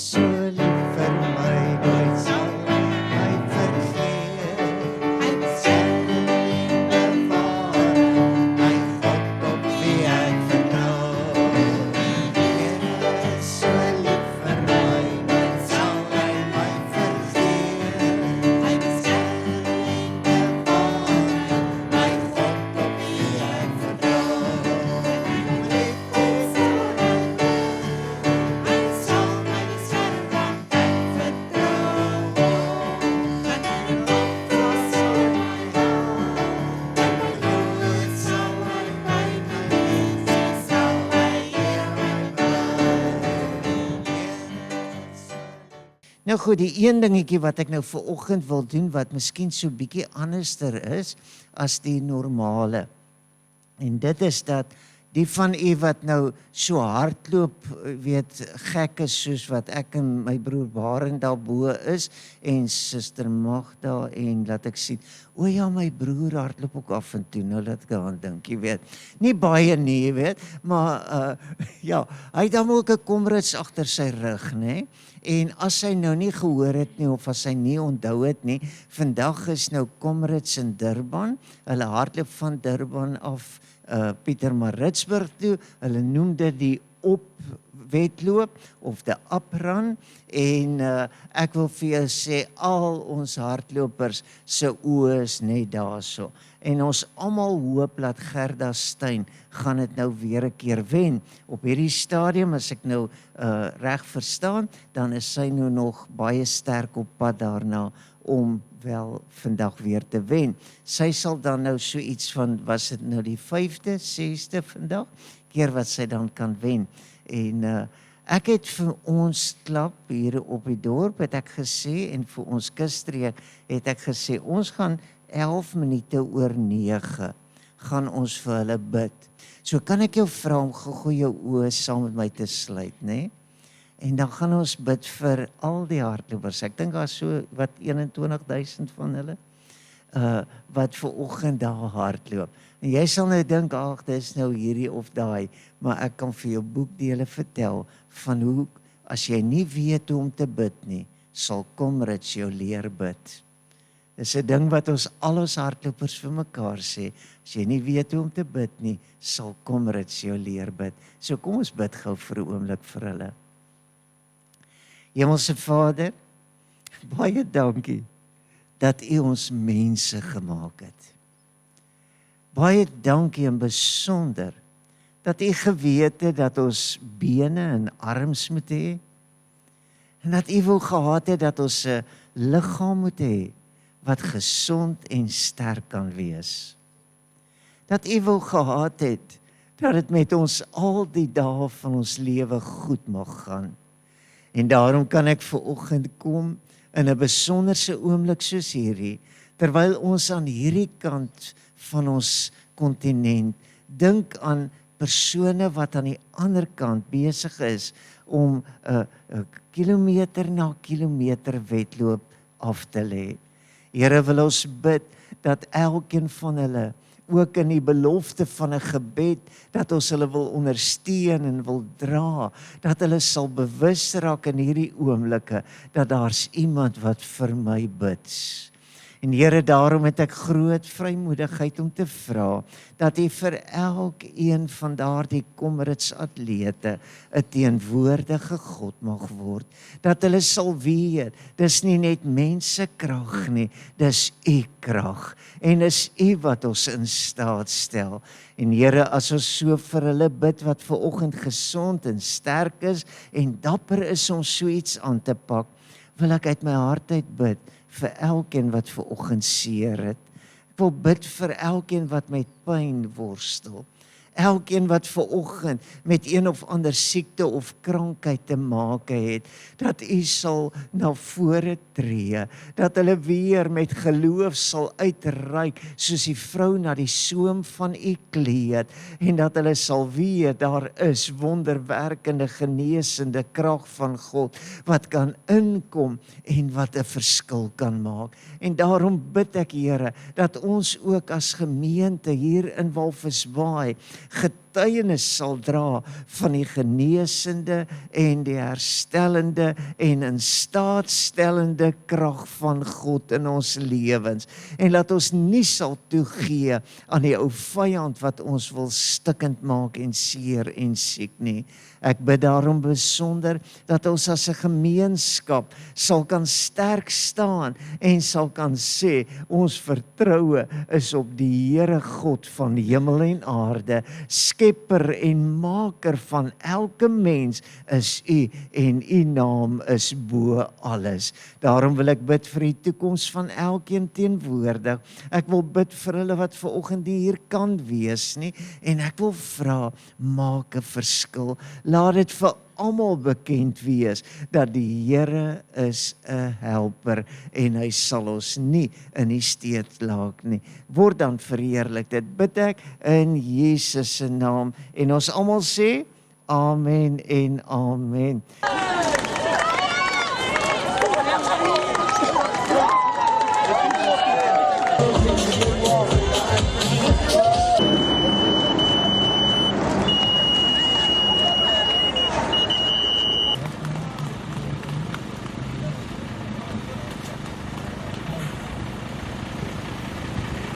so lief vir my, nooit sal hy my vergeet. Hy sal en bewaar my God op wie ek vertrou. Here is so lief vir my, nooit sal hy my vergeet. Hy sal en bewaar my God op wie ek vertrou. Nou goed, die een dingetjie wat ek nou vir oggend wil doen, wat miskien so bietjie anderster is as die normale. En dit is dat die van u wat nou so hardloop, weet, gek is soos wat ek en my broer Barend daarbo is, en suster Magda, en laat ek sien, o ja, my broer hardloop ook af en toe, nou laat ek aan dink, jy weet. Nie baie nie, jy weet, maar ja, hy het dan ook 'n komrits agter sy rug, né? En as hy nou nie gehoor het nie, of as hy nie onthou het nie, vandag is nou Komrits in Durban, hulle hardloop van Durban af Pietermaritzburg toe, hulle noem dit die opwedloop, of die uprun, en ek wil vir jou sê, al ons hardlopers se oë is net daarso. En ons almal hoop dat Gerda Steyn gaan dit nou weer 'n keer wen. Op hierdie stadium, as ek nou reg verstaan, dan is sy nou nog baie sterk op pad daarna om wel vandag weer te wen. Sy sal dan nou so iets van, was dit nou die 5de, 6de vandag, keer wat sy dan kan wen. En ek het vir ons klap hier op die dorp, het ek gesê, en vir ons kusstreek het ek gesê, ons gaan 11 minute oor 9 gaan ons vir hulle bid. So kan ek jou vra om gou jou oë saam met my te sluit, né? En dan gaan ons bid vir al die hardlopers. Ek dink daar is so wat 21,000 van hulle wat ver oggend daar hardloop. En jy sal nou dink, ag, dis nou hierdie of daai, maar ek kan vir jou boekdele vertel van hoe, as jy nie weet hoe om te bid nie, sal Komrits jou leer bid. Dis 'n ding wat ons al ons hardlopers vir mekaar sê, as jy nie weet hoe om te bid nie, sal Komrits jou leer bid. So kom ons bid gou vir 'n oomblik vir hulle. Hemelse Vader, baie dankie dat U ons mense gemaak het. Baie dankie en besonder dat U geweet het dat ons bene en arms moet hê, en dat U wou gehad het dat ons 'n liggaam moet hê wat gesond en sterk kan wees. Dat U wou gehad het dat dit met ons al die dae van ons lewe goed mag gaan. En daarom kan ek ver oggend kom in 'n besonderse oomblik soos hierdie, terwyl ons aan hierdie kant van ons kontinent dink aan persone wat aan die ander kant besig is om 'n kilometer na kilometer wedloop af te lê. Here, wil ons bid dat elkeen van hulle ook in die belofte van 'n gebed, dat ons hulle wil ondersteun en wil dra, dat hulle sal bewus raak in hierdie oomblikke, dat daar's iemand wat vir my bid. En Here, daarom het ek groot vrymoedigheid om te vra, dat U vir elkeen van daardie Komrits atlete 'n teenwoordige God mag word, dat hulle sal weet, dis nie net mense krag nie, dis U krag, en dis U wat ons in staat stel. En Here, as ons so vir hulle bid wat ver oggend gesond en sterk is, en dapper is om so iets aan te pak, wil ek uit my hart uit bid, vir elkeen wat ver oggend seer het. Ek wil bid vir elkeen wat met pyn worstel. Elkeen wat ver oggend met een of ander siekte of krankheid te maak het, dat U sal na vore tree, dat hulle weer met geloof sal uitreik, soos die vrou na die soem van U kleed, en dat hulle sal weet, daar is wonderwerkende genesende krag van God, wat kan inkom en wat 'n verskil kan maak. En daarom bid ek, Here, dat ons ook as gemeente hier in Walvisbaai getuienis sal dra van die genesende en die herstellende en in staatstellende krag van God in ons lewens. En laat ons nie sal toegee aan die ou vyand wat ons wil stikkend maak en seer en siek nie. Ek bid daarom besonder dat ons as 'n gemeenskap sal kan sterk staan en sal kan sê, ons vertroue is op die Here God van hemel en aarde, skepper en maker van elke mens is U en U naam is bo alles. Daarom wil ek bid vir die toekoms van elkeen teenwoordig. Ek wil bid vir hulle wat vanoggend nie hier kan wees nie en ek wil vra, maak 'n verskil. Laat dit vir almal bekend wees dat die Here is 'n helper en hy sal ons nie in die steek laat nie. Word dan verheerlik. Dit bid ek in Jesus se naam en ons almal sê amen en amen.